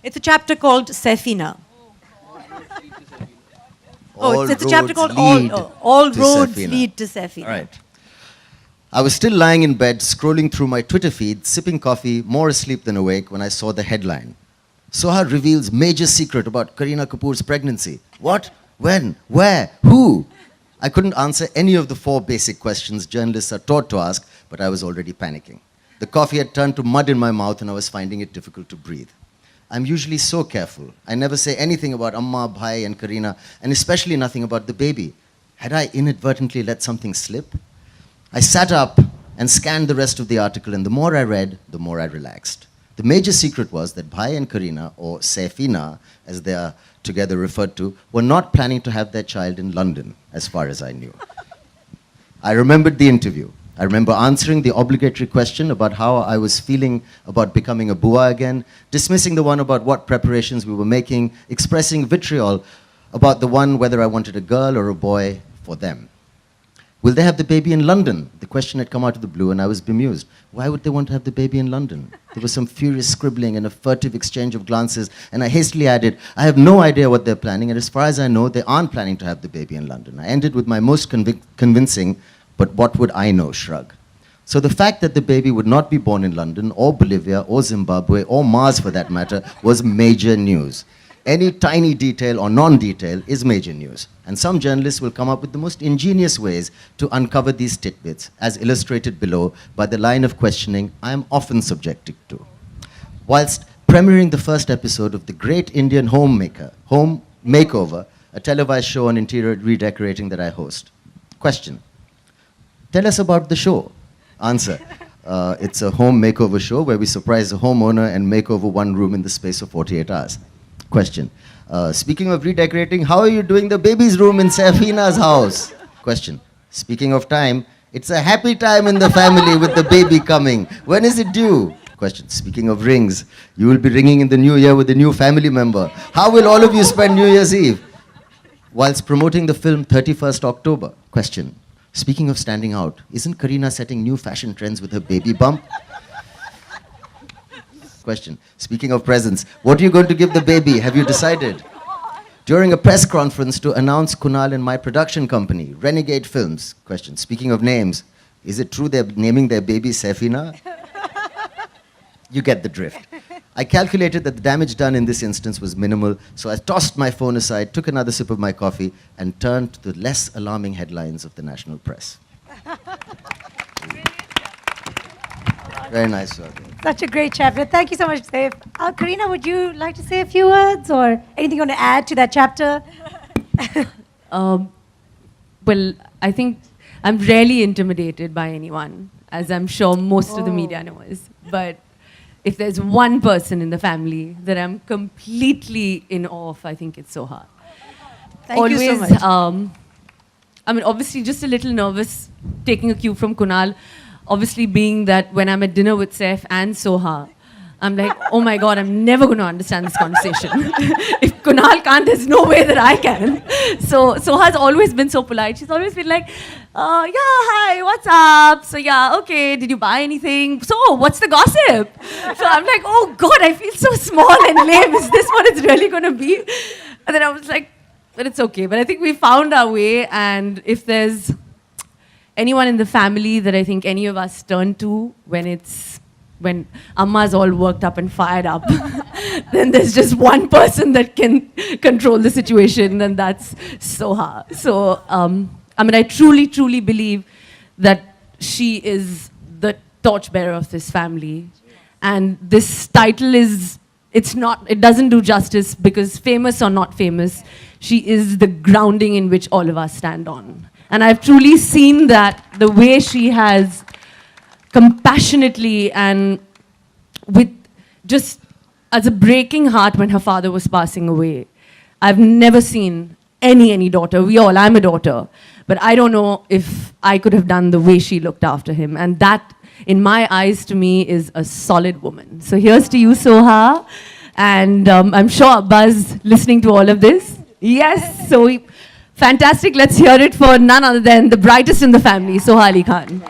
It's a chapter called Sefina. It's a chapter called All Roads Lead to Sefina. All right. I was still lying in bed, scrolling through my Twitter feed, sipping coffee, more asleep than awake, when I saw the headline. Soha reveals major secret about Kareena Kapoor's pregnancy. What? When? Where? Who? I couldn't answer any of the 4 basic questions journalists are taught to ask, but I was already panicking. The coffee had turned to mud in my mouth and I was finding it difficult to breathe. I'm usually so careful. I never say anything about Amma, Bhai and Kareena, and especially nothing about the baby. Had I inadvertently let something slip? I sat up and scanned the rest of the article, and the more I read, the more I relaxed. The major secret was that Bhai and Kareena, or Sefina, as they are together referred to, were not planning to have their child in London, as far as I knew. I remembered the interview. I remember answering the obligatory question about how I was feeling about becoming a bua again, dismissing the one about what preparations we were making, expressing vitriol about the one whether I wanted a girl or a boy for them. Will they have the baby in London? The question had come out of the blue and I was bemused. Why would they want to have the baby in London? There was some furious scribbling and a furtive exchange of glances, and I hastily added, I have no idea what they're planning, and as far as I know, they aren't planning to have the baby in London. I ended with my most convincing, but what would I know, shrug. So the fact that the baby would not be born in London, or Bolivia, or Zimbabwe, or Mars for that matter, was major news. Any tiny detail or non-detail is major news. And some journalists will come up with the most ingenious ways to uncover these tidbits, as illustrated below by the line of questioning I am often subjected to. Whilst premiering the first episode of The Great Indian Home Makeover, a televised show on interior redecorating that I host. Question. Tell us about the show. Answer. It's a home makeover show where we surprise a homeowner and make over one room in the space of 48 hours. Question. Speaking of redecorating, how are you doing the baby's room in Safina's house? Question. Speaking of time, it's a happy time in the family with the baby coming. When is it due? Question. Speaking of rings, you will be ringing in the new year with a new family member. How will all of you spend New Year's Eve? Whilst promoting the film 31st October. Question. Speaking of standing out, isn't Kareena setting new fashion trends with her baby bump? Question. Speaking of presents, what are you going to give the baby? Have you decided? During a press conference to announce Kunal and my production company, Renegade Films. Question. Speaking of names, is it true they're naming their baby Sefina? You get the drift. I calculated that the damage done in this instance was minimal, so I tossed my phone aside, took another sip of my coffee, and turned to the less alarming headlines of the national press. Very nice work. Such a great chapter. Thank you so much, Saif. Kareena, would you like to say a few words or anything you want to add to that chapter? Well, I think I'm rarely intimidated by anyone, as I'm sure most of the media knows. But if there's one person in the family that I'm completely in awe of, I think it's Soha. Thank you so much. I mean, obviously, just a little nervous, taking a cue from Kunal. Obviously, being that when I'm at dinner with Saif and Soha, I'm like, oh my God, I'm never going to understand this conversation. If Kunal can't, there's no way that I can. So Soha's always been so polite. She's always been like, yeah, hi, what's up? So yeah, okay, did you buy anything? So what's the gossip? So I'm like, oh God, I feel so small and lame. Is this what it's really going to be? And then I was like, but it's okay. But I think we found our way, and if there's anyone in the family that I think any of us turn to when Amma's all worked up and fired up, then there's just one person that can control the situation, and that's Soha. So, I mean, I truly, truly believe that she is the torchbearer of this family. And this title it doesn't do justice, because famous or not famous, she is the grounding in which all of us stand on. And I've truly seen that the way she has compassionately and with just as a breaking heart when her father was passing away. I've never seen any daughter. I'm a daughter. But I don't know if I could have done the way she looked after him. And that, in my eyes, to me, is a solid woman. So here's to you, Soha. And I'm sure Buzz listening to all of this. Yes, so fantastic. Let's hear it for none other than the brightest in the family, Soha Ali Khan.